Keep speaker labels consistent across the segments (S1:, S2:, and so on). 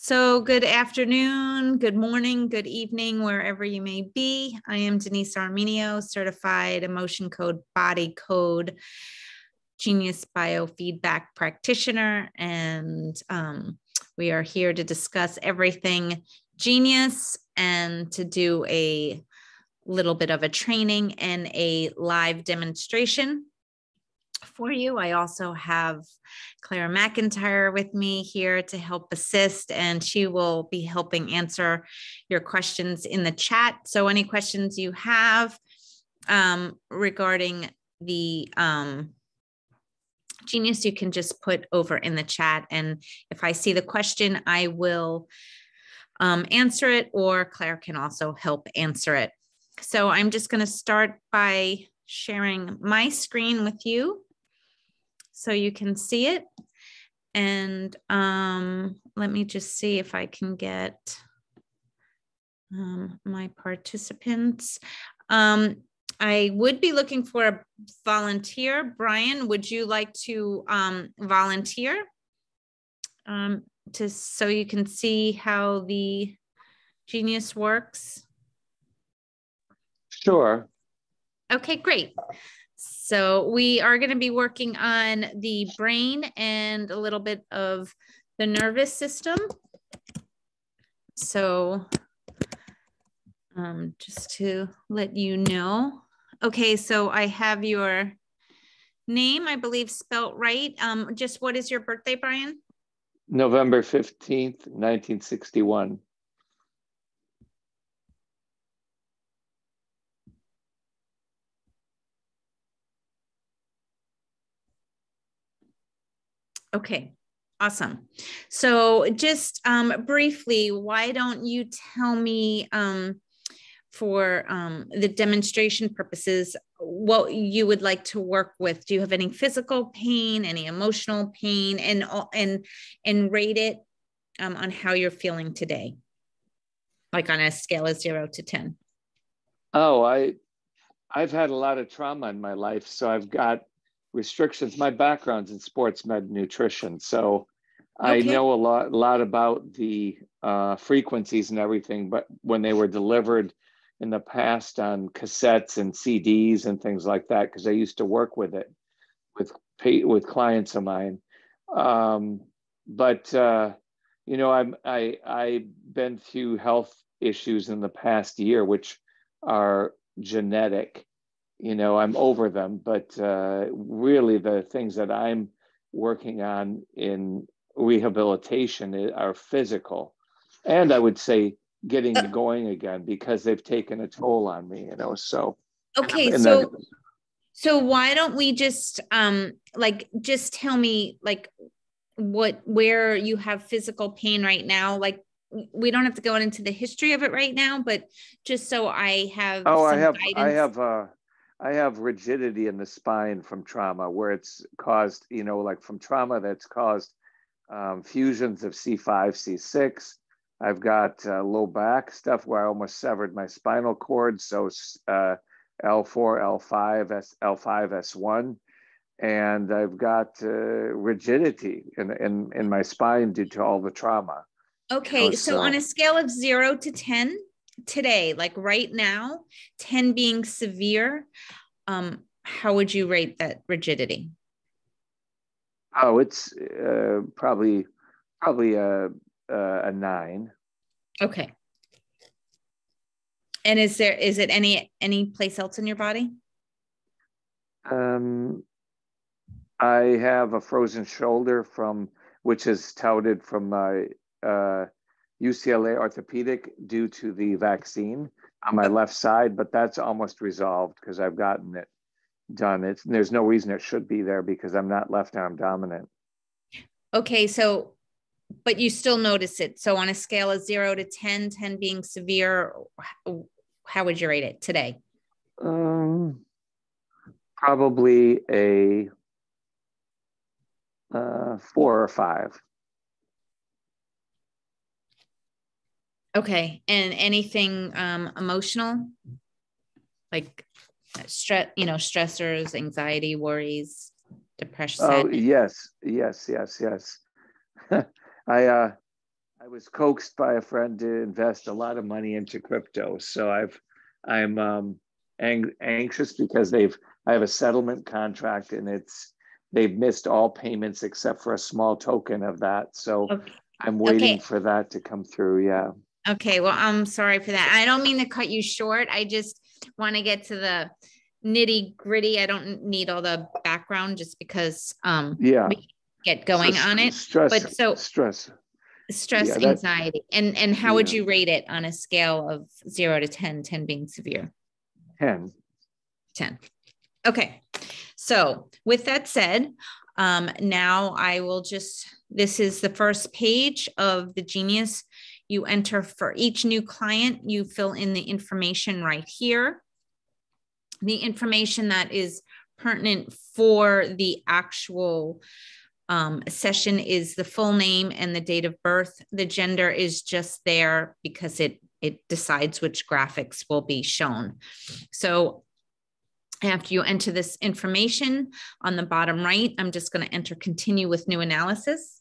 S1: So good afternoon, good morning, good evening, wherever you may be. I am Denise Arminio, certified emotion code, body code, genius biofeedback practitioner. And we are here to discuss everything genius and to do a little bit of a training and a live demonstration for you. I also have Clara McIntyre with me here to help assist, and she will be helping answer your questions in the chat. So any questions you have regarding the genius, you can just put over in the chat. And if I see the question, I will answer it, or Claire can also help answer it. So I'm just going to start by sharing my screen with you so you can see it. And let me just see if I can get my participants. I would be looking for a volunteer. Brian, would you like to volunteer so you can see how the genius works?
S2: Sure.
S1: Okay, great. So we are going to be working on the brain and a little bit of the nervous system. So just to let you know. Okay, so I have your name, I believe, spelt right. Just what is your birthday, Brian?
S2: November 15th, 1961.
S1: Okay, awesome. So just briefly, why don't you tell me for the demonstration purposes, what you would like to work with? Do you have any physical pain, any emotional pain, and rate it on how you're feeling today, like on a scale of 0 to 10?
S2: Oh, I've had a lot of trauma in my life, so I've got restrictions. My background's in sports med nutrition, so I know a lot about the frequencies and everything, but when they were delivered in the past on cassettes and CDs and things like that, because I used to work with it with clients of mine. But you know, I've been through health issues in the past year, which are genetic. You know, I'm over them, but really the things that I'm working on in rehabilitation are physical, and I would say getting going again, because they've taken a toll on me, you know. So
S1: okay, so why don't we just just tell me like where you have physical pain right now? Like, we don't have to go into the history of it right now, but just so I have guidance.
S2: I have rigidity in the spine from trauma, where it's caused, you know, like from trauma that's caused fusions of C5, C6. I've got low back stuff where I almost severed my spinal cord. So L4, L5, L5, S1. And I've got rigidity in my spine due to all the trauma.
S1: Okay, you know, so on a scale of 0 to 10 today, like right now, 10 being severe, how would you rate that rigidity?
S2: Oh, it's probably a 9.
S1: Okay. And is it any place else in your body?
S2: I have a frozen shoulder which is touted from my UCLA orthopedic due to the vaccine on my left side, but that's almost resolved because I've gotten it done. There's no reason it should be there because I'm not left arm dominant.
S1: Okay, so but you still notice it. So on a scale of 0 to 10, 10 being severe, how would you rate it today?
S2: Probably a 4 or 5.
S1: Okay, and anything emotional, like stress, you know, stressors, anxiety, worries, depression?
S2: Oh, yes. I I was coaxed by a friend to invest a lot of money into crypto. So I'm anxious because I have a settlement contract, and they've missed all payments except for a small token of that. So
S1: Okay.
S2: I'm waiting for that to come through. Yeah.
S1: Okay. Well, I'm sorry for that. I don't mean to cut you short. I just want to get to the nitty gritty. I don't need all the background just because
S2: Yeah.
S1: we can get going on it. But so
S2: Stress.
S1: stress,
S2: Yeah,
S1: anxiety, and how would
S2: yeah.
S1: you rate it on a scale of 0 to 10, 10 being severe?
S2: 10.
S1: 10. Okay. So with that said, now I will this is the first page of the Genius. You enter for each new client, you fill in the information right here. The information that is pertinent for the actual session is the full name and the date of birth. The gender is just there because it decides which graphics will be shown. So after you enter this information on the bottom right, I'm just going to enter continue with new analysis.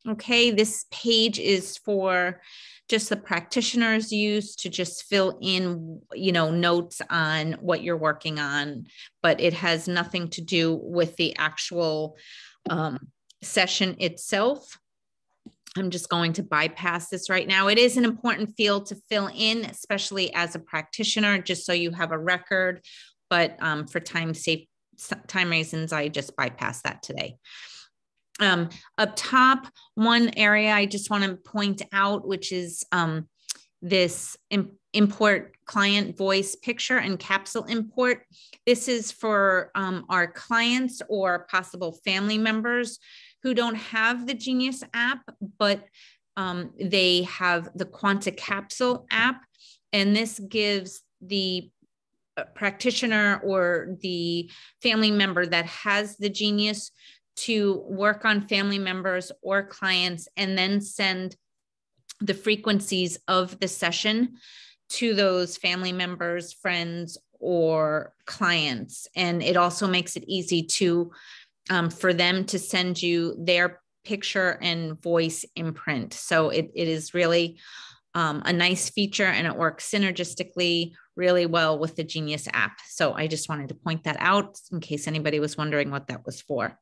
S1: Okay, this page is for just the practitioner's use to just fill in, notes on what you're working on, but it has nothing to do with the actual session itself. I'm just going to bypass this right now. It is an important field to fill in, especially as a practitioner, just so you have a record, but for time reasons, I just bypass that today. Up top, one area I just want to point out, which is this import client voice picture and capsule import. This is for our clients or possible family members who don't have the Genius app, but they have the Quanta Capsule app. And this gives the practitioner or the family member that has the Genius to work on family members or clients and then send the frequencies of the session to those family members, friends, or clients. And it also makes it easy to for them to send you their picture and voice imprint. So it is really a nice feature, and it works synergistically really well with the Genius app. So I just wanted to point that out in case anybody was wondering what that was for.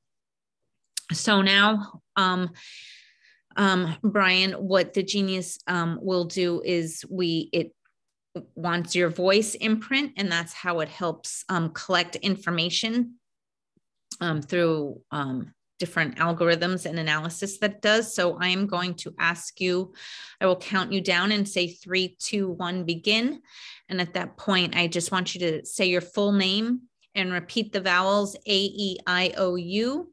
S1: So now, Brian, what the Genius will do is it wants your voice imprint, and that's how it helps collect information through different algorithms and analysis that does. So I am going to ask you, I will count you down and say 3, 2, 1, begin. And at that point, I just want you to say your full name and repeat the vowels A, E, I, O, U.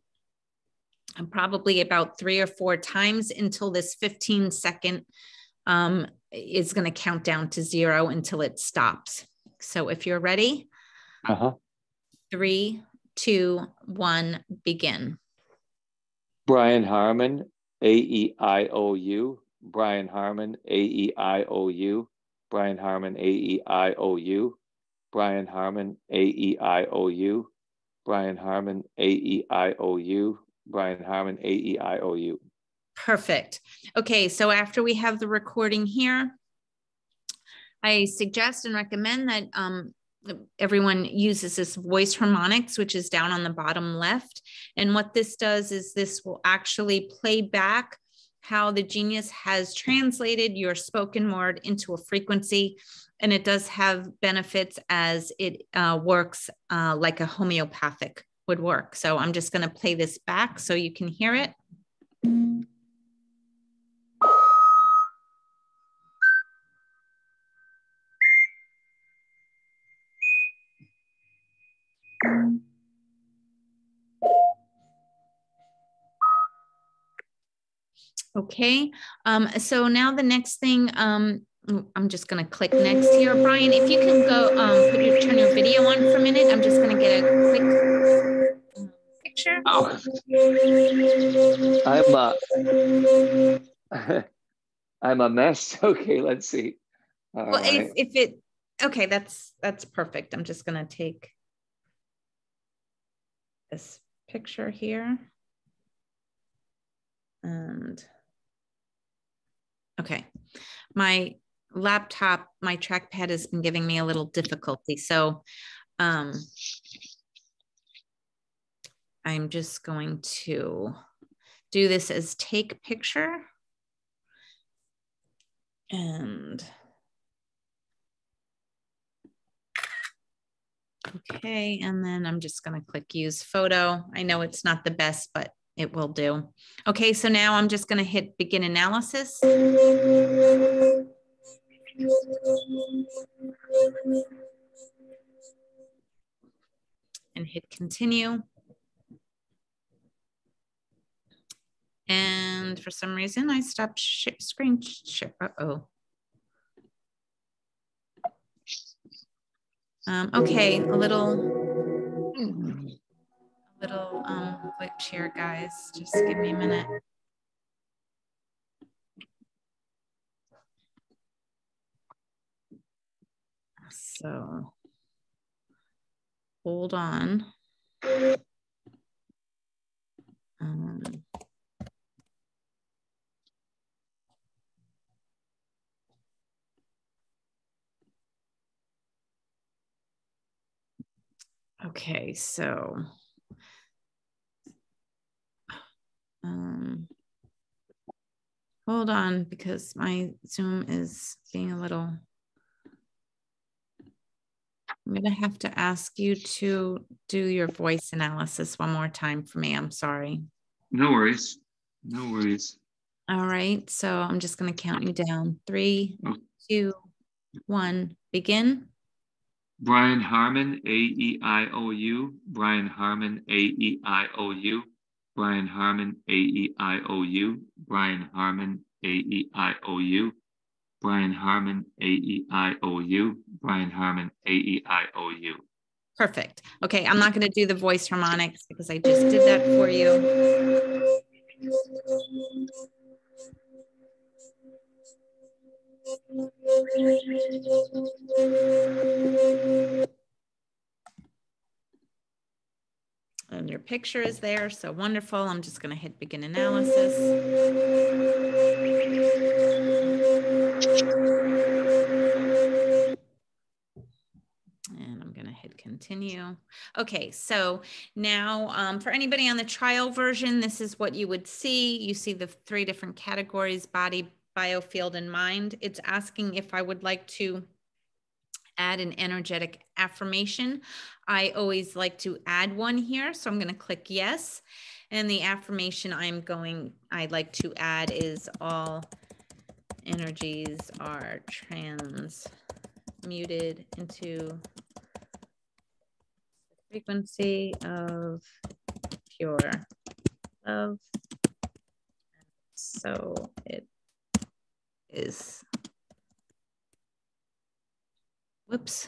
S1: And probably about 3 or 4 times until this 15-second is going to count down to 0 until it stops. So if you're ready, 3, 2, 1, begin.
S2: Brian Harmon, A-E-I-O-U. Brian Harmon, A-E-I-O-U. Brian Harmon, A-E-I-O-U. Brian Harmon, A-E-I-O-U. Brian Harmon, A-E-I-O-U. Brian Harmon, A-E-I-O-U.
S1: Perfect. Okay, so after we have the recording here, I suggest and recommend that everyone uses this voice harmonics, which is down on the bottom left. And what this does is this will actually play back how the Genius has translated your spoken word into a frequency. And it does have benefits as it works like a homeopathic would work. So I'm just going to play this back so you can hear it. Okay, so now the next thing, I'm just going to click next here. Brian, if you can go turn your video on for a minute. I'm just going to get a quick picture.
S2: Oh. I'm a mess. Okay, let's see.
S1: Well, right. Okay, that's perfect. I'm just going to take this picture here. And Okay. My laptop, my trackpad has been giving me a little difficulty. So I'm just going to do this as take picture. And okay, and then I'm just going to click use photo. I know it's not the best, but it will do. Okay, so now I'm just going to hit begin analysis. And hit continue. And for some reason, I stopped screen share. Okay, a little glitch here, guys. Just give me a minute. So hold on. Okay, so hold on because my Zoom is being a little. I'm going to have to ask you to do your voice analysis one more time for me. I'm sorry.
S3: No worries. No worries.
S1: All right. So I'm just going to count you down. 3, 2, 1, begin.
S3: Brian Harmon, A-E-I-O-U. Brian Harmon, A-E-I-O-U. Brian Harmon, A-E-I-O-U. Brian Harmon, A-E-I-O-U. Brian Harmon, A-E-I-O-U. Brian Harmon, A-E-I-O-U.
S1: Perfect. Okay, I'm not going to do the voice harmonics because I just did that for you. And your picture is there, so wonderful. I'm just going to hit begin analysis. And I'm going to hit continue. Okay, so now for anybody on the trial version, this is what you would see. You see the 3 different categories: body, biofield, and mind. It's asking if I would like to add an energetic affirmation. I always like to add one here, so I'm going to click yes. And the affirmation I'd like to add is all energies are transmuted into frequency of pure love. So it is. Whoops.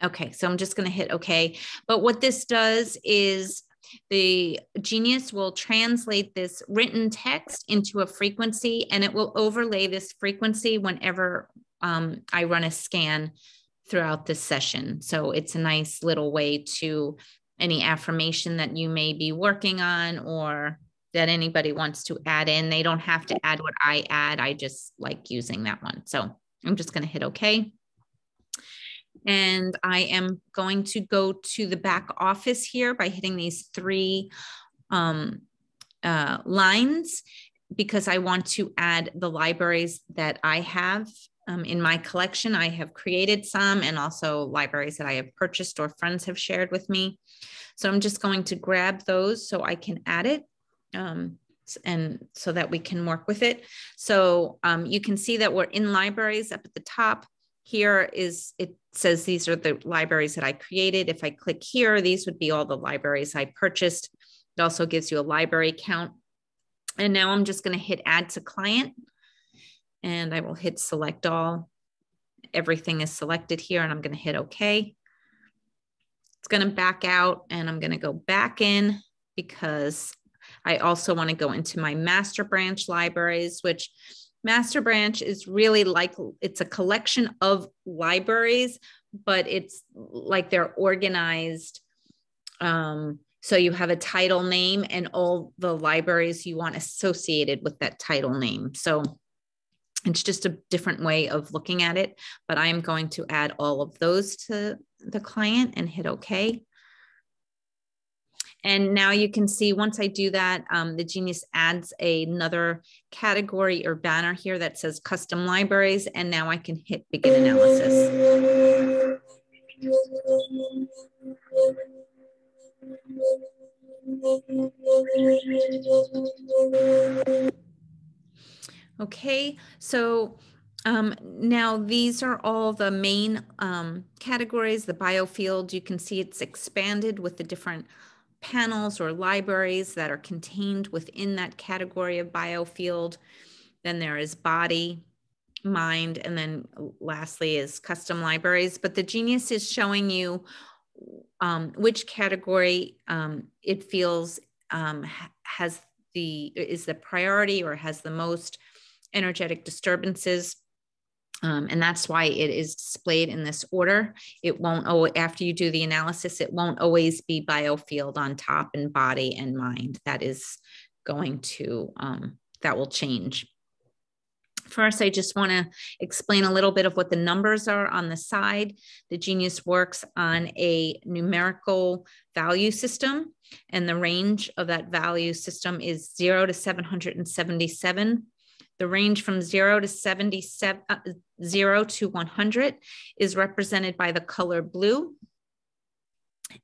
S1: Okay, so I'm just going to hit okay. But what this does is the Genius will translate this written text into a frequency, and it will overlay this frequency whenever I run a scan throughout this session. So it's a nice little way to any affirmation that you may be working on or that anybody wants to add in. They don't have to add what I add. I just like using that one. So I'm just going to hit okay. And I am going to go to the back office here by hitting these 3 lines because I want to add the libraries that I have in my collection. I have created some and also libraries that I have purchased or friends have shared with me. So I'm just going to grab those so I can add it. And so that we can work with it. So you can see that we're in libraries up at the top. Here it says these are the libraries that I created. If I click here, these would be all the libraries I purchased. It also gives you a library count. And now I'm just going to hit add to client. And I will hit select all. Everything is selected here and I'm going to hit okay. It's going to back out and I'm going to go back in because I also want to go into my master branch libraries, which master branch is really like, it's a collection of libraries, but it's like they're organized So you have a title name and all the libraries you want associated with that title name. So it's just a different way of looking at it, but I'm going to add all of those to the client and hit OK. And now you can see once I do that, the Genius adds another category or banner here that says custom libraries. And now I can hit begin analysis. Okay, so now these are all the main categories, the biofield. You can see it's expanded with the different panels or libraries that are contained within that category of biofield. Then there is body, mind, and then lastly is custom libraries. But the Genius is showing you which category it feels is the priority or has the most energetic disturbances. And that's why it is displayed in this order. It won't, after you do the analysis, it won't always be biofield on top and body and mind. That is going to, that will change. First, I just want to explain a little bit of what the numbers are on the side. The Genius works on a numerical value system, and the range of that value system is 0 to 777. The range from 0 to 100 is represented by the color blue.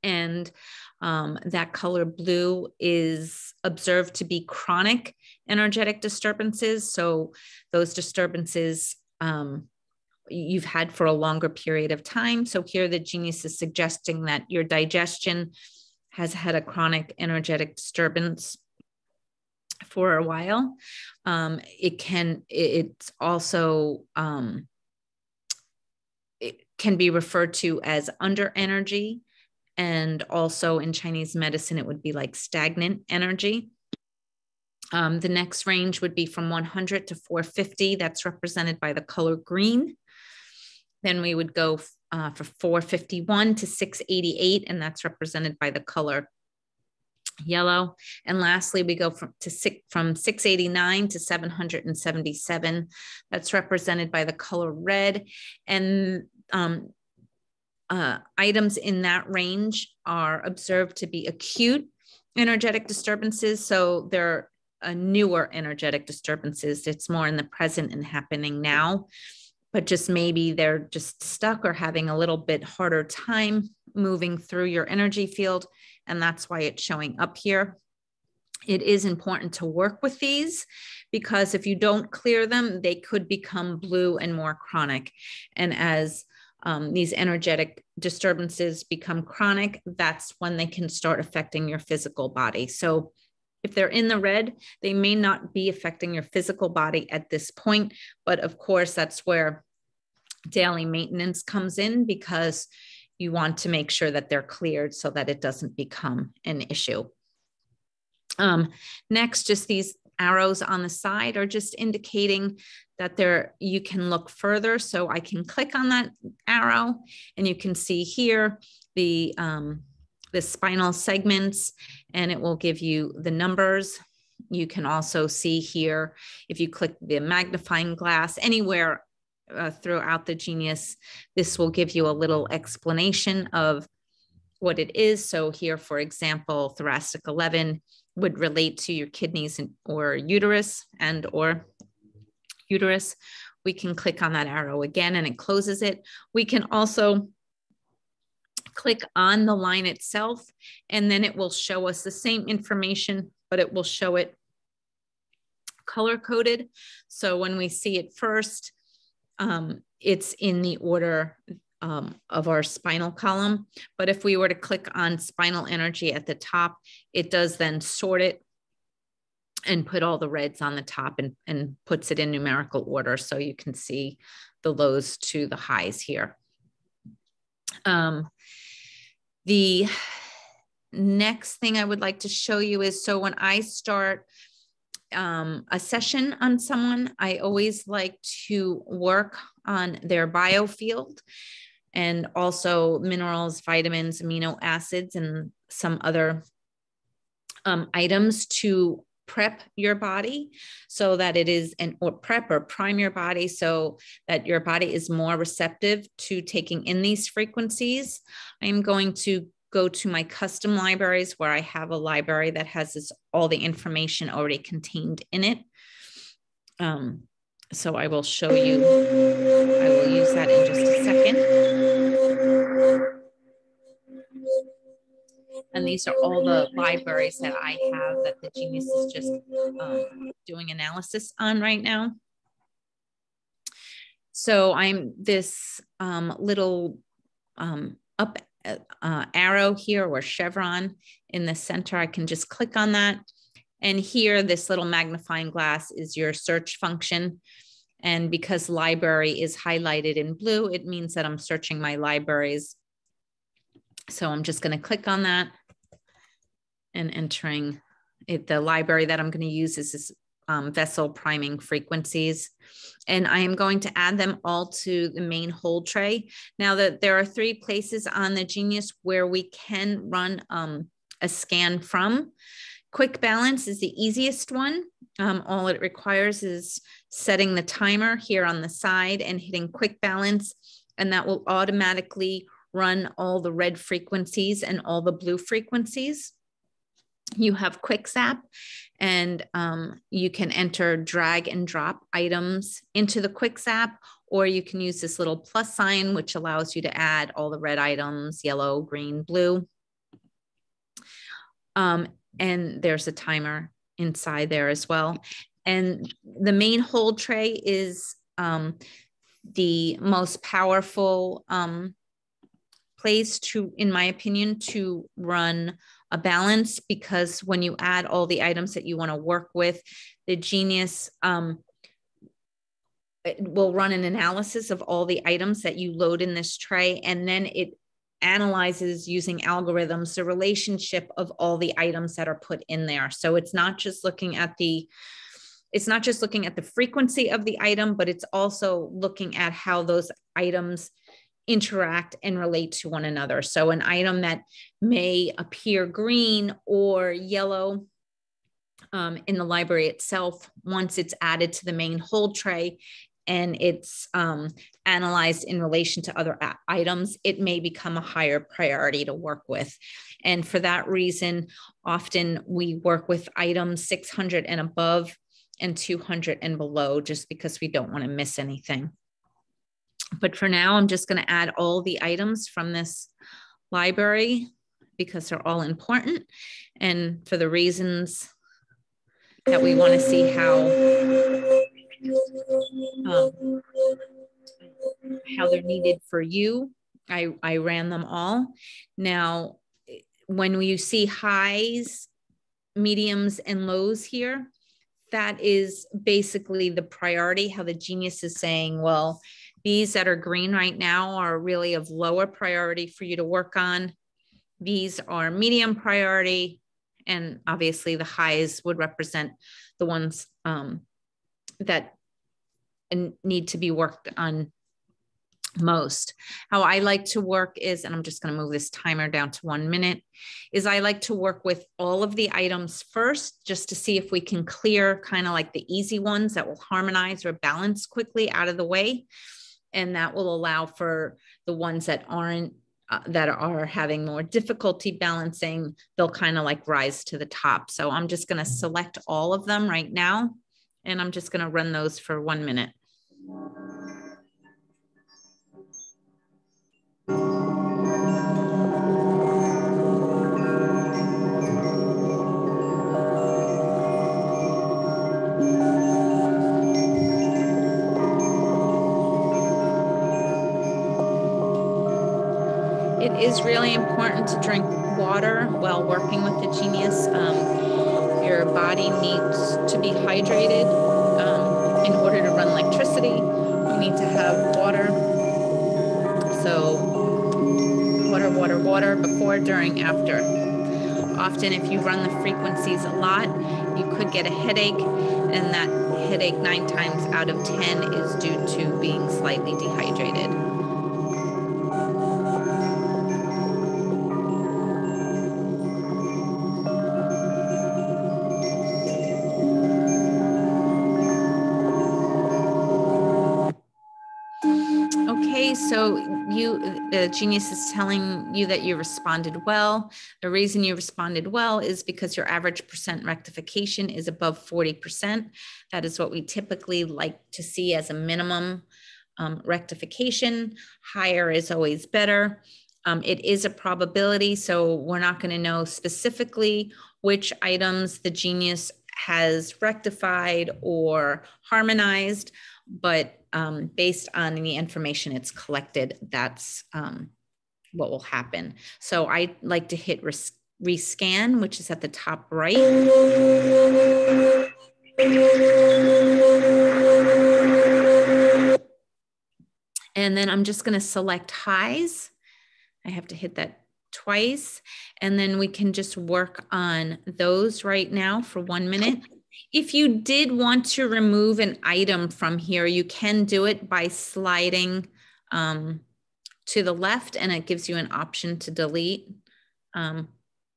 S1: And that color blue is observed to be chronic energetic disturbances. So those disturbances you've had for a longer period of time. So here the Genius is suggesting that your digestion has had a chronic energetic disturbance for a while. It's also, it can be referred to as under energy. And also in Chinese medicine, it would be like stagnant energy. The next range would be from 100 to 450. That's represented by the color green. Then we would go for 451 to 688, and that's represented by the color yellow. And lastly, we go from 689 to 777. That's represented by the color red. And items in that range are observed to be acute energetic disturbances. So they're newer energetic disturbances. It's more in the present and happening now, but just maybe they're just stuck or having a little bit harder time moving through your energy field. And that's why it's showing up here. It is important to work with these because if you don't clear them, they could become blue and more chronic. And as these energetic disturbances become chronic, that's when they can start affecting your physical body. So if they're in the red, they may not be affecting your physical body at this point, but of course, that's where daily maintenance comes in because you want to make sure that they're cleared so that it doesn't become an issue. Next, just these arrows on the side are just indicating that you can look further. So I can click on that arrow and you can see here the spinal segments, and it will give you the numbers. You can also see here, if you click the magnifying glass anywhere throughout the Genius, this will give you a little explanation of what it is. So here, for example, thoracic 11 would relate to your kidneys or uterus or uterus. We can click on that arrow again and it closes it. We can also click on the line itself, and then it will show us the same information, but it will show it color coded. So when we see it first, it's in the order of our spinal column. But if we were to click on spinal energy at the top, it does then sort it and put all the reds on the top and puts it in numerical order. So you can see the lows to the highs here. The next thing I would like to show you is, so when I start a session on someone, I always like to work on their biofield and also minerals, vitamins, amino acids, and some other items to prep your body so that it is or prep or prime your body so that your body is more receptive to taking in these frequencies. I'm going to go to my custom libraries where I have a library that has all the information already contained in it. So I will show you, I will use that in just a second. And these are all the libraries that I have that the Genius is just doing analysis on right now. So I'm this little up arrow here or chevron in the center. I can just click on that. And here, this little magnifying glass is your search function. And because library is highlighted in blue, it means that I'm searching my libraries. So I'm just going to click on that and entering it. The library that I'm going to use is this vessel priming frequencies. And I am going to add them all to the main hold tray. Now that there are 3 places on the Genius where we can run a scan from. Quick balance is the easiest one. All it requires is setting the timer here on the side and hitting quick balance, and that will automatically run all the red frequencies and all the blue frequencies. You have quick zap, and you can enter drag and drop items into the quick zap, or you can use this little plus sign, which allows you to add all the red items, yellow, green, blue. And there's a timer inside there as well. And the main hold tray is the most powerful place to, in my opinion, to run a balance, because when you add all the items that you want to work with, the Genius it will run an analysis of all the items that you load in this tray, and then it analyzes using algorithms the relationship of all the items that are put in there. So it's not just looking at the frequency of the item, but it's also looking at how those items interact and relate to one another. So an item that may appear green or yellow in the library itself, once it's added to the main hold tray and it's analyzed in relation to other items, it may become a higher priority to work with. And for that reason, often we work with items 600 and above and 200 and below, just because we don't want to miss anything. But for now, I'm just going to add all the items from this library because they're all important, and for the reasons that we want to see how they're needed for you. I ran them all. Now, when you see highs, mediums, and lows here, that is basically the priority, how the Genius is saying, well, these that are green right now are really of lower priority for you to work on. These are medium priority, and obviously the highs would represent the ones that need to be worked on most. How I like to work is, and I'm just going to move this timer down to 1 minute, is I like to work with all of the items first, just to see if we can clear kind of like the easy ones that will harmonize or balance quickly out of the way. And that will allow for the ones that aren't, that are having more difficulty balancing, they'll kind of like rise to the top. So I'm just going to select all of them right now, and I'm just going to run those for 1 minute. It is really important to drink water while working with the Genius. Your body needs to be hydrated in order to run electricity. You need to have water. So water, water, water before, during, after. Often if you run the frequencies a lot, you could get a headache, and that headache 9 times out of 10 is due to being slightly dehydrated. So Genius is telling you that you responded well. The reason you responded well is because your average percent rectification is above 40%. That is what we typically like to see as a minimum rectification. Higher is always better. It is a probability, so we're not going to know specifically which items the Genius has rectified or harmonized, but based on the information it's collected, that's what will happen. So I like to hit rescan, which is at the top right. And then I'm just going to select highs. I have to hit that twice, and then we can just work on those right now for 1 minute. If you did want to remove an item from here, you can do it by sliding to the left, and it gives you an option to delete,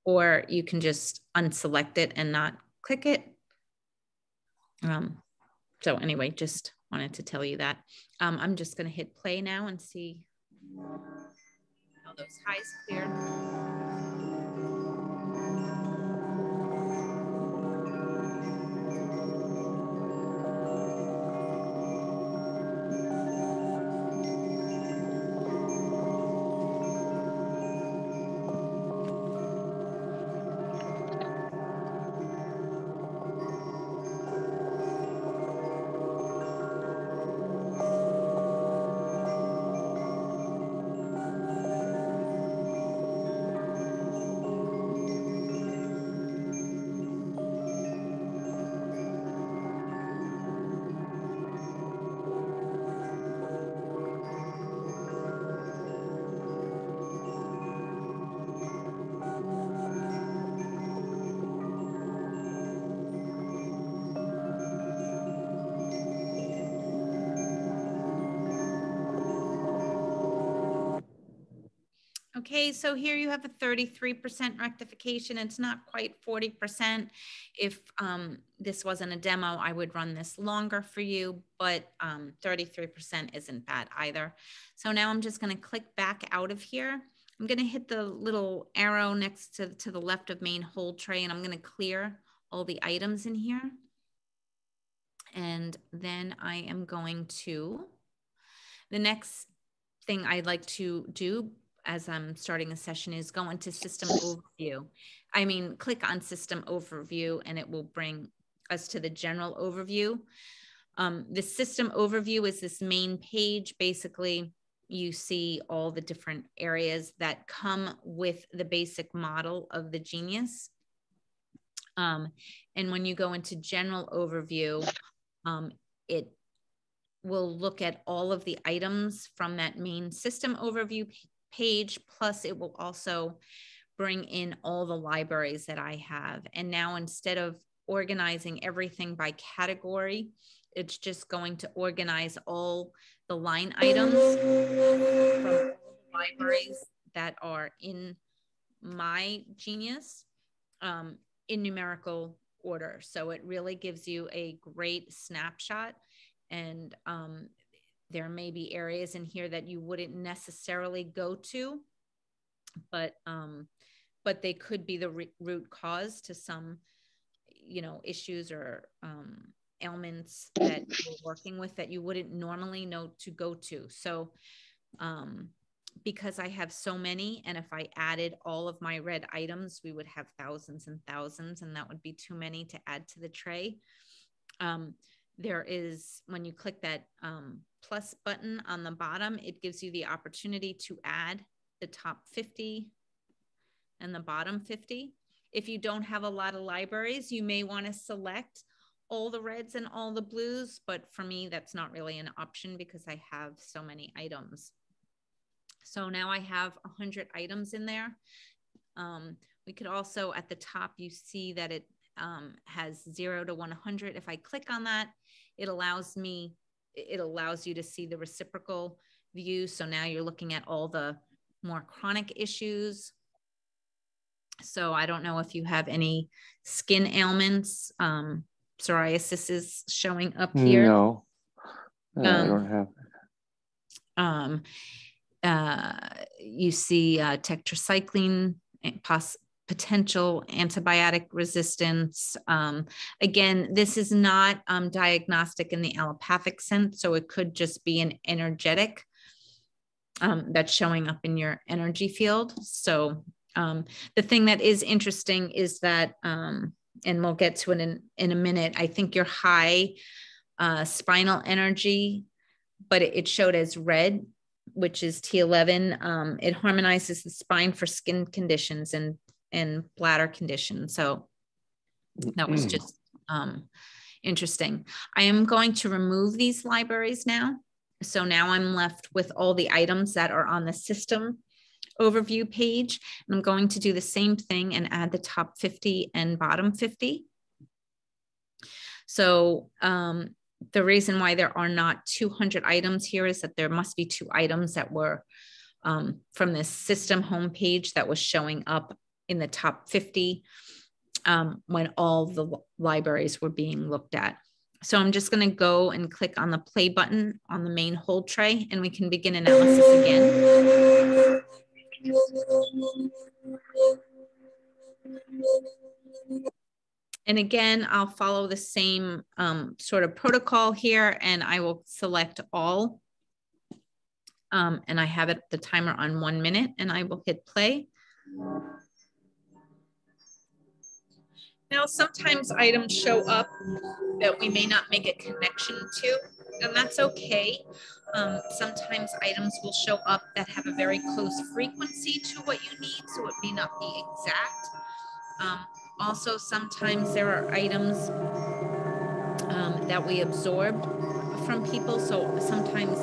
S1: or you can just unselect it and not click it. So anyway, just wanted to tell you that. I'm just going to hit play now and see how those highs clear. Okay, so here you have a 33% rectification. It's not quite 40%. If this wasn't a demo, I would run this longer for you, but 33% isn't bad either. So now I'm just going to click back out of here. I'm going to hit the little arrow next to the left of main hold tray, and I'm going to clear all the items in here. And then I am going to, the next thing I'd like to do as I'm starting a session is go into system overview. Click on system overview and it will bring us to the general overview. The system overview is this main page. Basically, you see all the different areas that come with the basic model of the Genius. And when you go into general overview, it will look at all of the items from that main system overview page, plus it will also bring in all the libraries that I have. And now instead of organizing everything by category, it's just going to organize all the line items from all the libraries that are in my Genius in numerical order. So it really gives you a great snapshot. And there may be areas in here that you wouldn't necessarily go to, but they could be the root cause to some, issues or ailments that you're working with that you wouldn't normally know to go to. So because I have so many, and if I added all of my red items, we would have thousands and thousands, and that would be too many to add to the tray. There is, when you click that plus button on the bottom, it gives you the opportunity to add the top 50 and the bottom 50. If you don't have a lot of libraries, you may want to select all the reds and all the blues, but for me, that's not really an option because I have so many items. So now I have 100 items in there. We could also, at the top, you see that it has 0 to 100. If I click on that, it allows you to see the reciprocal view. So now you're looking at all the more chronic issues. So I don't know if you have any skin ailments. Psoriasis is showing up here.
S2: No, I don't have it.
S1: You see tetracycline, potential antibiotic resistance. Again, this is not diagnostic in the allopathic sense, so it could just be an energetic that's showing up in your energy field. So the thing that is interesting is that, and we'll get to it in a minute, I think your high spinal energy, but it showed as red, which is T11. It harmonizes the spine for skin conditions and bladder conditions. So that was just interesting. I am going to remove these libraries now. So now I'm left with all the items that are on the system overview page. And I'm going to do the same thing and add the top 50 and bottom 50. So the reason why there are not 200 items here is that there must be 2 items that were from this system homepage that was showing up in the top 50 when all the libraries were being looked at. So I'm just going to go and click on the play button on the main hold tray, and we can begin analysis again. And again, I'll follow the same sort of protocol here, and I will select all. And I have the timer on 1 minute, and I will hit play. Now, sometimes items show up that we may not make a connection to, and that's okay. Sometimes items will show up that have a very close frequency to what you need, so it may not be exact. Also, sometimes there are items that we absorbed from people. So sometimes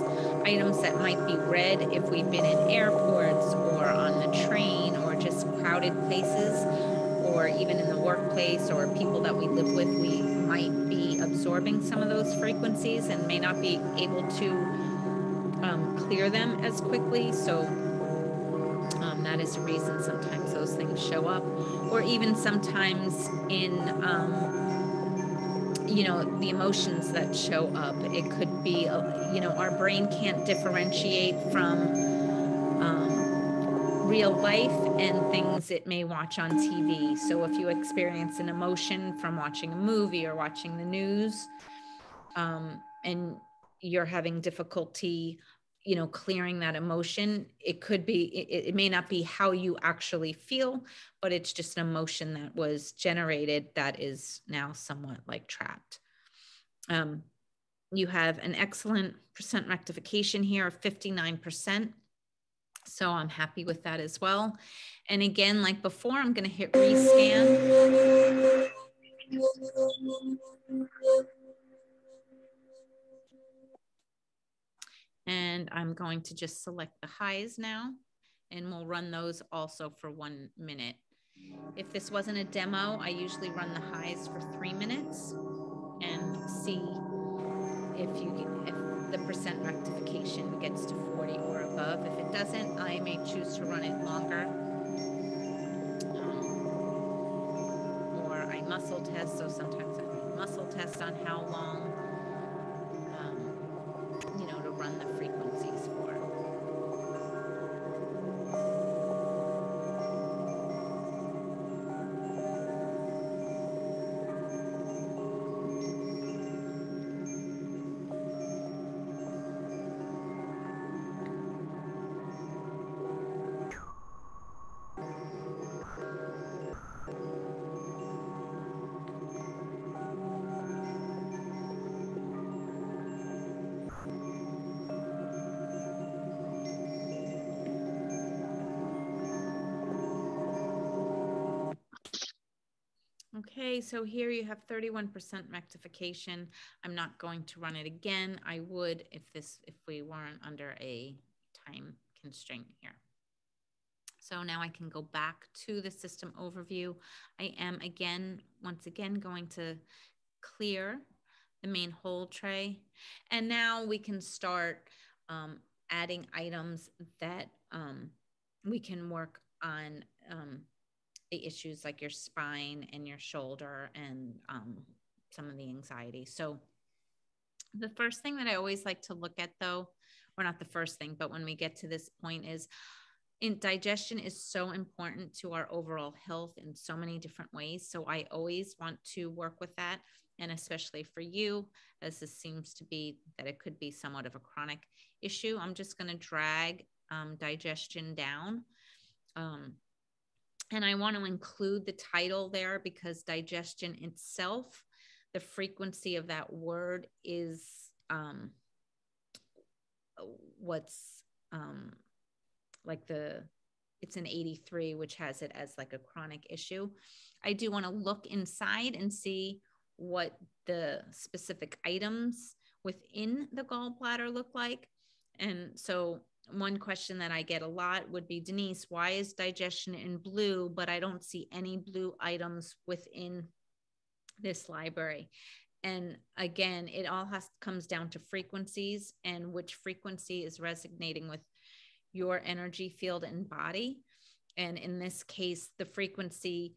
S1: items that might be red if we've been in airports or on the train or just crowded places, or even in the workplace or people that we live with, we might be absorbing some of those frequencies and may not be able to clear them as quickly. So that is the reason sometimes those things show up, or even sometimes in you know, the emotions that show up. It could be, you know, our brain can't differentiate from real life and things it may watch on TV. So if you experience an emotion from watching a movie or watching the news, and you're having difficulty, you know, clearing that emotion, it could be, it may not be how you actually feel, but it's just an emotion that was generated that is now somewhat like trapped. You have an excellent percent rectification here of 59%. So I'm happy with that as well. And again, like before, I'm going to hit rescan. And I'm going to just select the highs now, and we'll run those also for 1 minute. If this wasn't a demo, I usually run the highs for 3 minutes and see if the percent rectification gets to 40 or above. If it doesn't, I may choose to run it longer. Or I muscle test, so sometimes I run muscle test on how long, you know, to run the frequencies for. Okay, so here you have 31% rectification. I'm not going to run it again. I would if we weren't under a time constraint here. So now I can go back to the system overview. I am once again going to clear the main hold tray. And now we can start adding items that we can work on the issues like your spine and your shoulder and some of the anxiety. So the first thing that I always like to look at though, or not the first thing, but when we get to this point is digestion is so important to our overall health in so many different ways. So I always want to work with that. And especially for you, as this seems to be that it could be somewhat of a chronic issue, I'm just going to drag digestion down. And I want to include the title there because digestion itself, the frequency of that word is what's like it's an 83, which has it as like a chronic issue. I do want to look inside and see what the specific items within the gallbladder look like. And so one question that I get a lot would be, Denise, why is digestion in blue, but I don't see any blue items within this library? And again, it all comes down to frequencies and which frequency is resonating with your energy field and body. And in this case, the frequency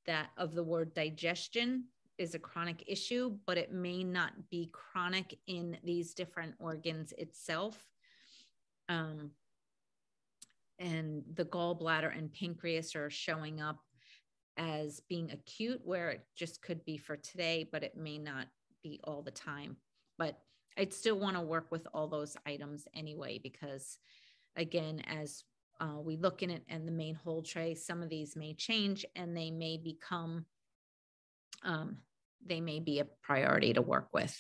S1: that of the word digestion is a chronic issue, but it may not be chronic in these different organs itself. And the gallbladder and pancreas are showing up as being acute, where it just could be for today, but it may not be all the time. But I'd still want to work with all those items anyway, because again, as we look in it and the main whole tray, some of these may change and they may become, they may be a priority to work with.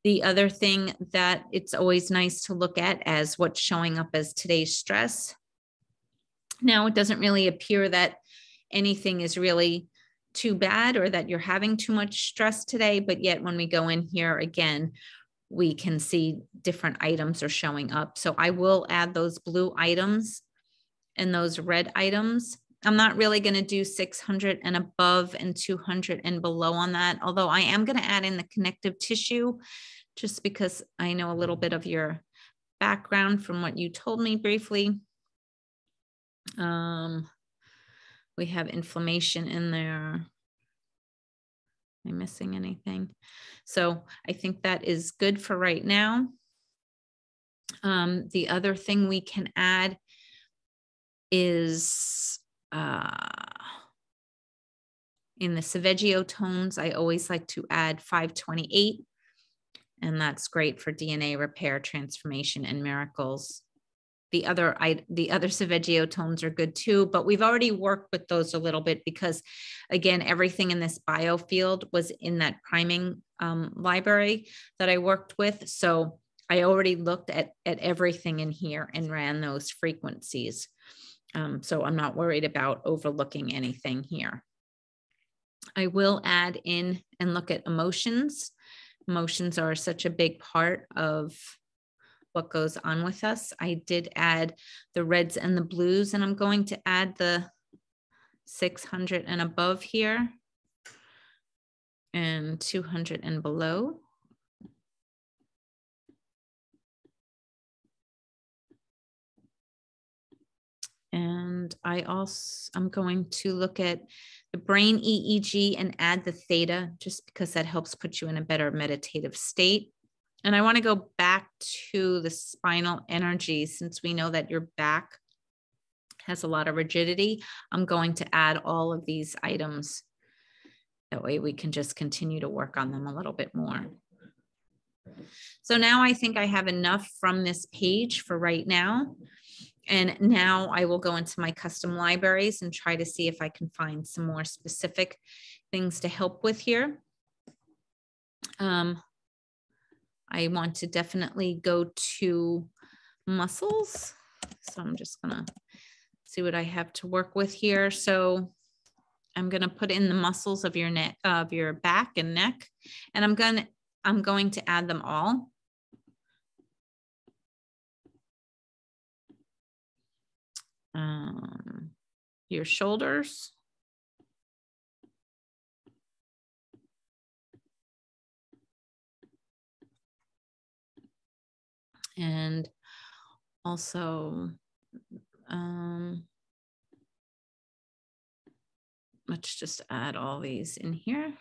S1: The other thing that it's always nice to look at as what's showing up as today's stress. Now, it doesn't really appear that anything is really too bad or that you're having too much stress today, but yet when we go in here again, we can see different items are showing up. So I will add those blue items and those red items. I'm not really going to do 600 and above and 200 and below on that, although I am going to add in the connective tissue just because I know a little bit of your background from what you told me briefly. We have inflammation in there. Am I missing anything? So I think that is good for right now. The other thing we can add is in the Saveggio tones, I always like to add 528, and that's great for DNA repair, transformation, and miracles. The other Saveggio tones are good too, but we've already worked with those a little bit because, again, everything in this biofield was in that priming library that I worked with. So I already looked at everything in here and ran those frequencies. So I'm not worried about overlooking anything here. I will add in and look at emotions. Emotions are such a big part of what goes on with us. I did add the reds and the blues, and I'm going to add the 600 and above here and 200 and below. And I'm going to look at the brain EEG and add the theta, just because that helps put you in a better meditative state. And I want to go back to the spinal energy, since we know that your back has a lot of rigidity. I'm going to add all of these items. That way we can just continue to work on them a little bit more. So now I think I have enough from this page for right now. And now I will go into my custom libraries and try to see if I can find some more specific things to help with here. I want to definitely go to muscles. So I'm just gonna see what I have to work with here. So I'm gonna put in the muscles of your neck, of your back and neck, and I'm going to add them all. Your shoulders. And also, let's just add all these in here.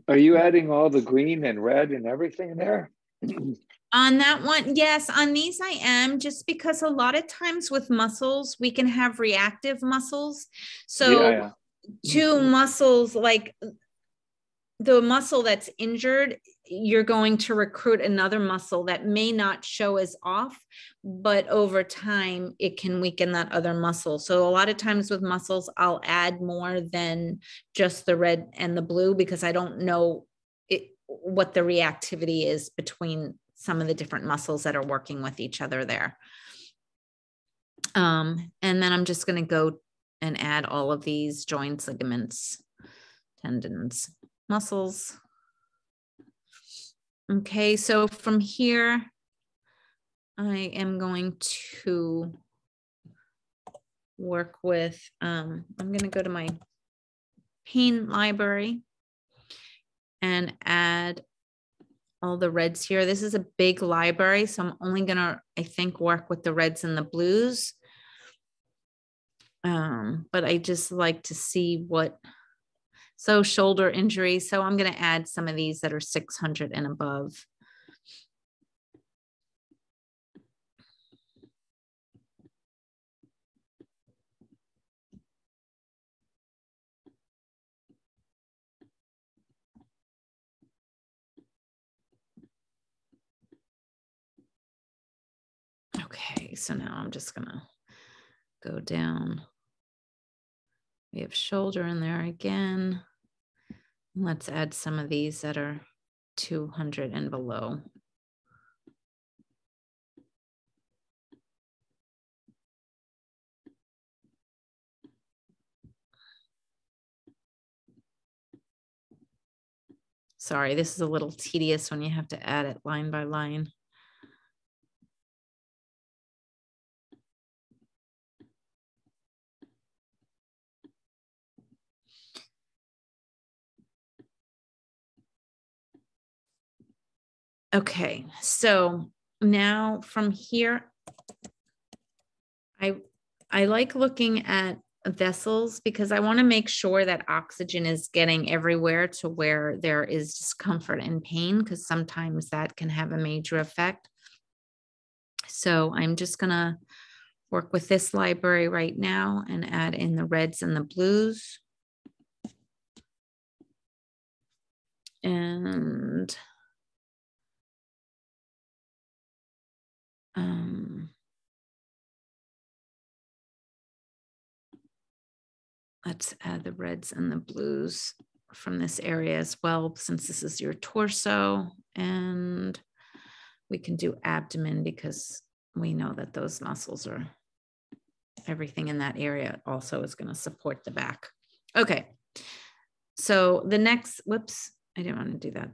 S2: Are you adding all the green and red and everything in there?
S1: On that one, yes, on these I am, just because a lot of times with muscles, we can have reactive muscles. So two muscles, like the muscle that's injured, you're going to recruit another muscle that may not show as off, but over time it can weaken that other muscle. So a lot of times with muscles, I'll add more than just the red and the blue, because I don't know what the reactivity is between some of the different muscles that are working with each other there. And then I'm just going to go and add all of these joints, ligaments, tendons, muscles. Okay, so from here, I am going to work with, I'm going to go to my pain library and add all the reds here. This is a big library, so I'm only going to, I think, work with the reds and the blues. But I just like to see what, so shoulder injury. So I'm going to add some of these that are 600 and above. Okay, so now I'm just gonna go down. We have shoulder in there again. Let's add some of these that are 200 and below. Sorry, this is a little tedious when you have to add it line by line. Okay, so now from here, I like looking at vessels because I want to make sure that oxygen is getting everywhere to where there is discomfort and pain, because sometimes that can have a major effect. So I'm just going to work with this library right now and add in the reds and the blues. And let's add the reds and the blues from this area as well, since this is your torso. And we can do abdomen because we know that those muscles are, everything in that area also is going to support the back. Okay. So the next, whoops, I didn't want to do that.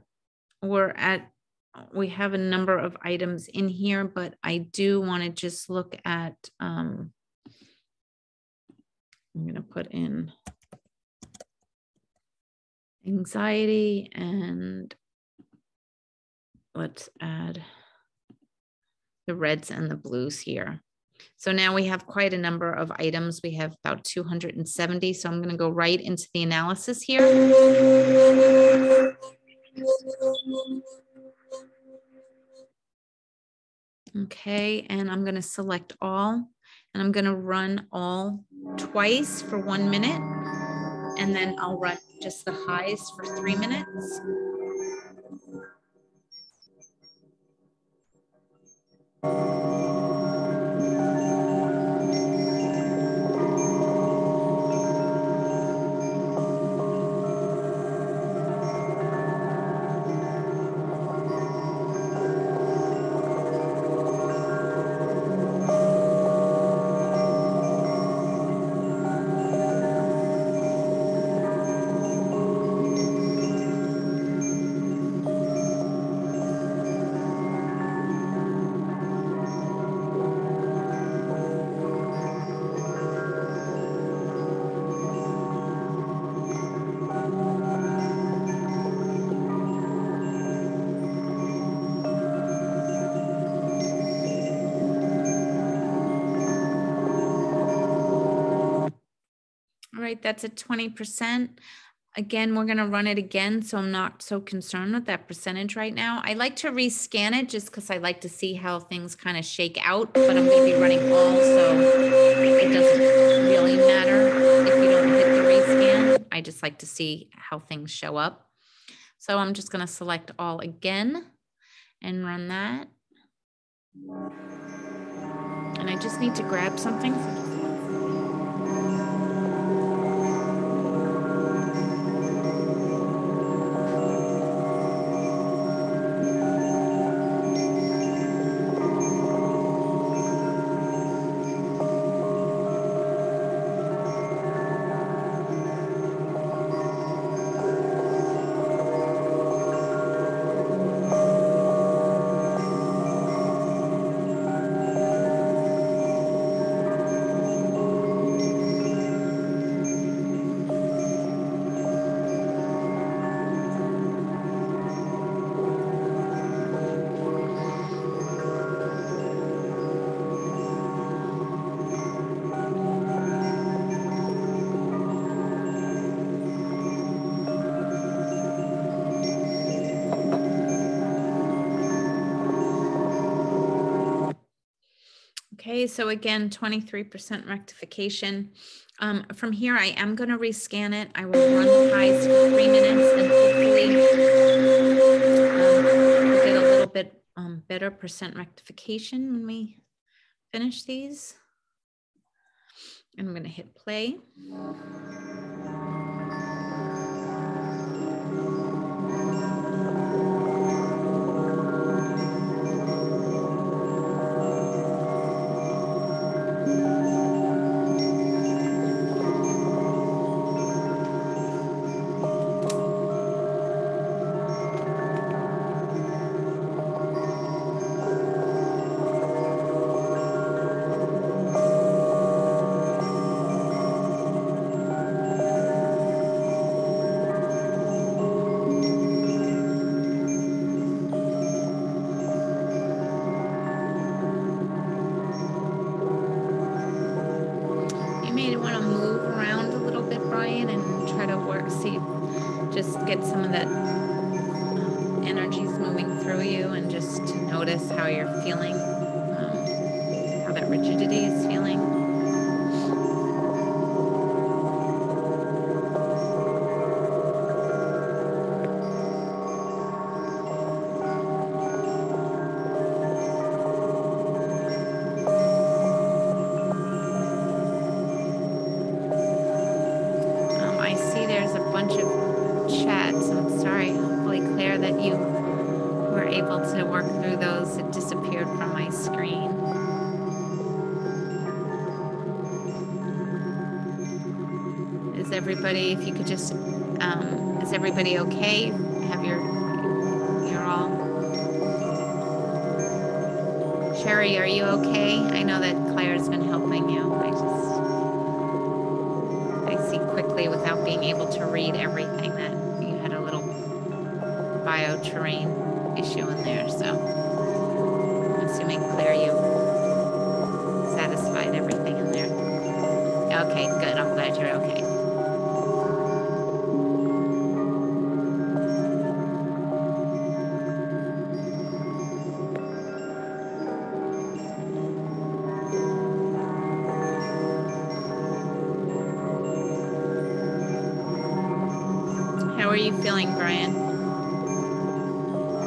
S1: We have a number of items in here, but I do want to just look at, I'm going to put in anxiety, and let's add the reds and the blues here. So now we have quite a number of items. We have about 270. So I'm going to go right into the analysis here. Okay, and I'm going to select all, and I'm going to run all twice for 1 minute, and then I'll run just the highs for 3 minutes. All right, that's at 20%. Again, we're going to run it again, so I'm not so concerned with that percentage right now. I like to rescan it just because I like to see how things kind of shake out, but I'm going to be running all, so it doesn't really matter if you don't hit the rescan. I just like to see how things show up. So I'm just going to select all again and run that. And I just need to grab something. Okay, so again, 23% rectification. From here, I am going to rescan it. I will run the highs for 3 minutes and hopefully we'll get a little bit better percent rectification when we finish these. And I'm going to hit play. Get some of that energies moving through you, and just to notice how you're feeling, how that rigidity is feeling. I see there's a bunch of chats. I'm sorry, hopefully Claire, that you were able to work through those. It disappeared from my screen. Is everybody, if you could just, is everybody okay? Have you're all, Sherry, are you okay? I know that Claire's been helping you. I see quickly without being able to read everything that you had a little bioterrain issue in there. So I'm assuming, Claire, you satisfied everything in there. Okay, good. I'm glad you're okay. How are you feeling, Brian?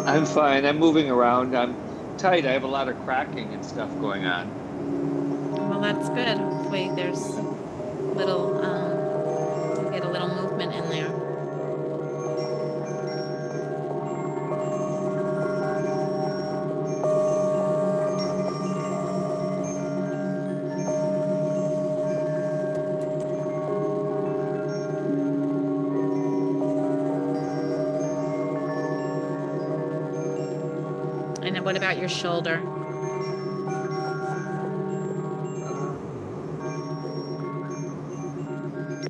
S3: I'm fine. I'm moving around. I'm tight. I have a lot of cracking and stuff going on.
S1: Well, that's good. Hopefully there's little, get a little movement in there. And what about your shoulder?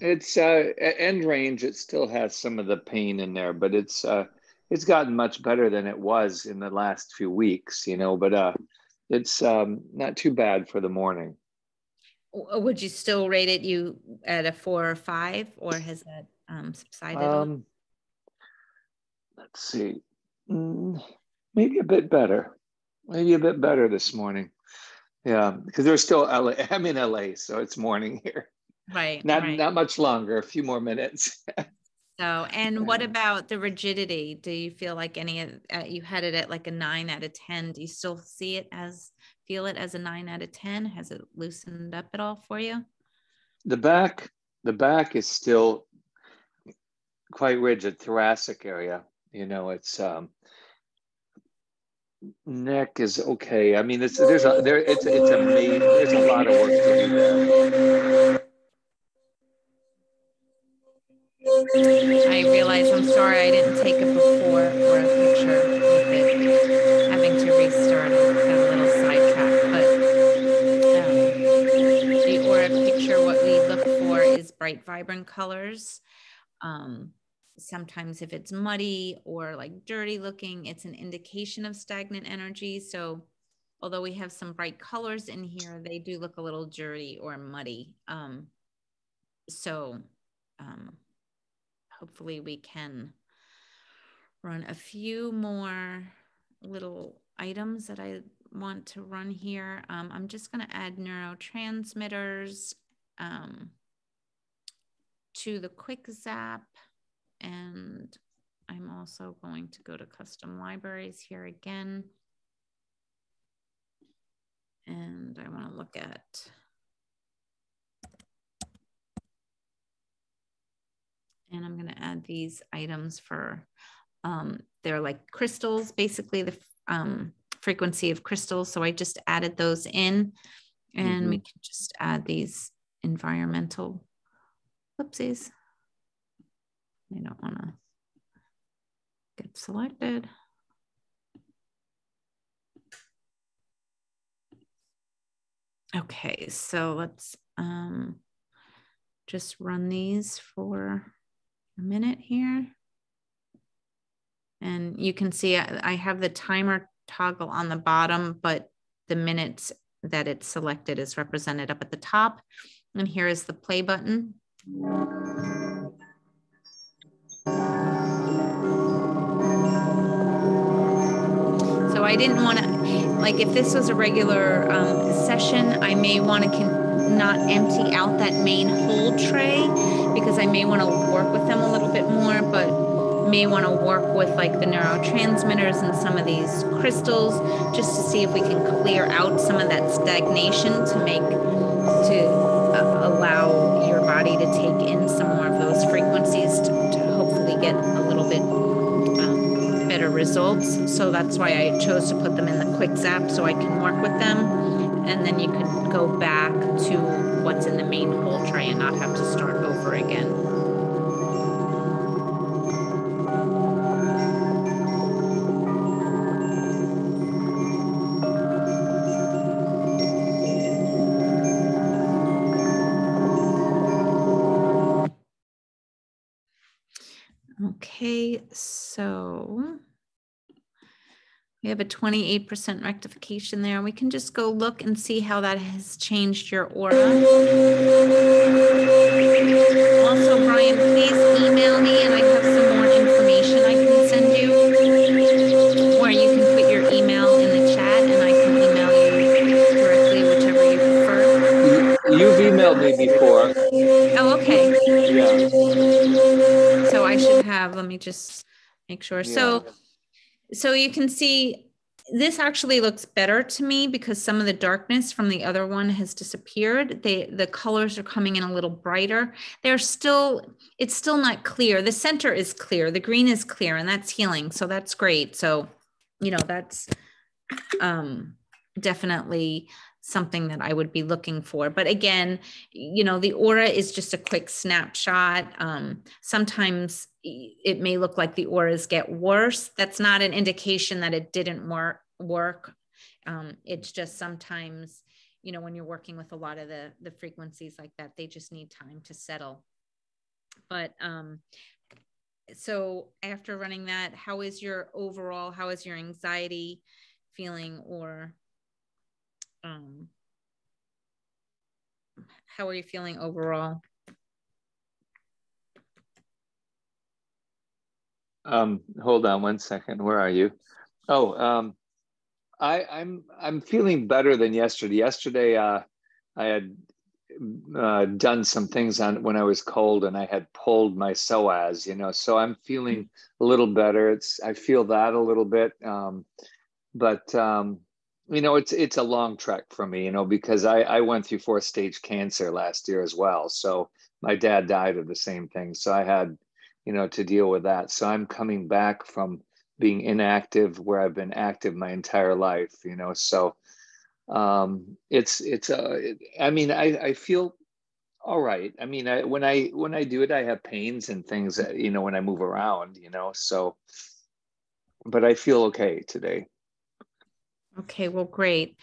S3: It's end range. It still has some of the pain in there, but it's gotten much better than it was in the last few weeks, you know, but it's not too bad for the morning.
S1: Would you still rate it you at a 4 or 5, or has that subsided a little?
S3: Let's see. Maybe a bit better. Maybe a bit better this morning. Yeah, because there's still LA. I'm in LA, so it's morning here.
S1: Right.
S3: Not much longer. A few more minutes.
S1: So, and what about the rigidity? Do you feel like any of you had it at like a 9 out of 10? Do you still feel it as a 9 out of 10? Has it loosened up at all for you?
S3: The back is still quite rigid, thoracic area. It's neck is okay. I mean, it's a lot of work to do there.
S1: I realize, I'm sorry I didn't take a before or a picture with it. Having to restart, I got a little sidetracked, but the aura picture, what we look for is bright, vibrant colors. Sometimes if it's muddy or like dirty looking, it's an indication of stagnant energy. So although we have some bright colors in here, they do look a little dirty or muddy. Hopefully we can run a few more little items that I want to run here. I'm just going to add neurotransmitters to the quick zap. And I'm also going to go to custom libraries here again. And I want to look at and I'm going to add these items for, they're like crystals, basically the frequency of crystals. So I just added those in and we can just add these environmental, whoopsies. I don't want to get selected. Okay, so let's just run these for a minute here. And you can see I have the timer toggle on the bottom, but the minutes that it's selected is represented up at the top. And here is the play button. So I didn't want to, like if this was a regular session, I may want to not empty out that main hold tray because I may want to work with them a little bit more, but may want to work with like the neurotransmitters and some of these crystals just to see if we can clear out some of that stagnation to allow your body to take in some more of those frequencies to hopefully get a little bit better results. So that's why I chose to put them in the quick zap so I can work with them. And then you can go back to what's in the main hold tray and not have to start over again. Okay, so we have a 28% rectification there. We can just go look and see how that has changed your aura. Also, Brian, please email me and I have some more information I can send you. Or you can put your email in the chat and I can email you directly, whichever you prefer.
S3: You've emailed me before.
S1: Oh, okay.
S3: Yeah.
S1: So I should have, let me just make sure.
S3: Yeah.
S1: So you can see this actually looks better to me because some of the darkness from the other one has disappeared. The colors are coming in a little brighter. It's still not clear. The center is clear. The green is clear and that's healing. So that's great. So, that's definitely something that I would be looking for. But again, the aura is just a quick snapshot. Sometimes it may look like the auras get worse. That's not an indication that it didn't work. It's just sometimes, when you're working with a lot of the frequencies like that, they just need time to settle. But so after running that, how is your anxiety feeling, or how are you feeling overall?
S3: Hold on one second. Where are you? Oh, I'm feeling better than yesterday. Yesterday, I had done some things on when I was cold, and I had pulled my psoas, so I'm feeling a little better. I feel that a little bit, but it's a long trek for me, because I went through 4th-stage cancer last year as well. So my dad died of the same thing, so I had to deal with that. So I'm coming back from being inactive where I've been active my entire life, so I feel all right. I mean, when I do it, I have pains and things that, when I move around, so, but I feel okay today.
S1: Okay, well, great.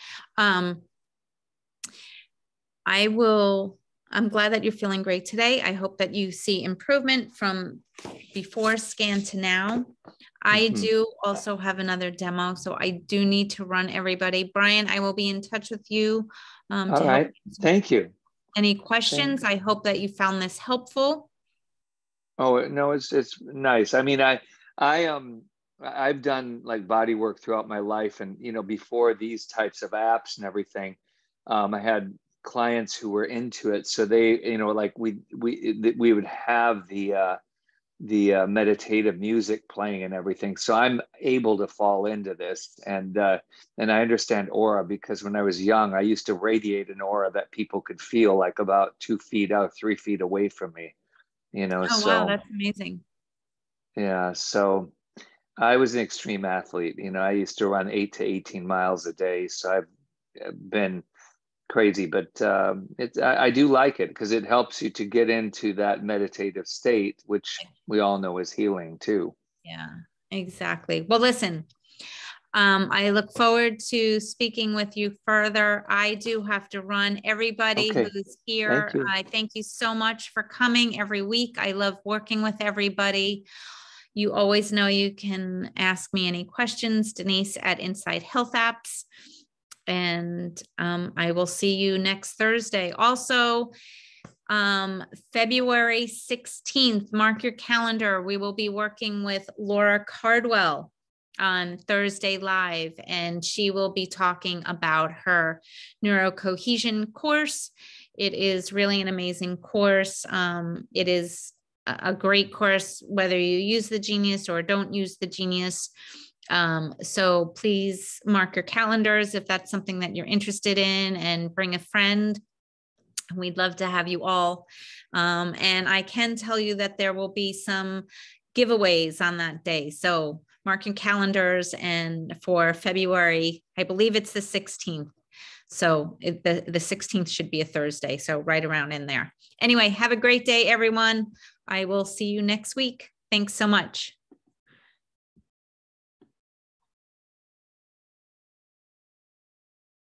S1: I'm glad that you're feeling great today. I hope that you see improvement from before scan to now. I do also have another demo, so I do need to run everybody. Brian, I will be in touch with you.
S3: All right. Thank you.
S1: Any questions? I hope that you found this helpful.
S3: Oh, no, it's nice. I mean, I've done like body work throughout my life, and before these types of apps and everything, I had clients who were into it, so they like we would have the meditative music playing and everything, so I'm able to fall into this, and I understand aura, because when I was young I used to radiate an aura that people could feel like about 2 feet out, 3 feet away from me,
S1: Oh,
S3: so
S1: wow, that's amazing.
S3: Yeah, so I was an extreme athlete. I used to run 8 to 18 miles a day. So I've been crazy, but I do like it because it helps you to get into that meditative state, which we all know is healing too.
S1: Yeah, exactly. Well, listen, I look forward to speaking with you further. I do have to run. Everybody who's here, I thank you so much for coming every week. I love working with everybody. You always know you can ask me any questions, Denise at Inside Health Apps. And I will see you next Thursday. Also, February 16th, mark your calendar. We will be working with Laura Cardwell on Thursday Live, and she will be talking about her neurocohesion course. It is really an amazing course. It is a great course, whether you use the Genius or don't use the Genius. So please mark your calendars if that's something that you're interested in, and bring a friend. We'd love to have you all. And I can tell you that there will be some giveaways on that day. So mark your calendars, and for February, I believe it's the 16th. So the 16th should be a Thursday. So right around in there. Anyway, have a great day, everyone. I will see you next week. Thanks so much.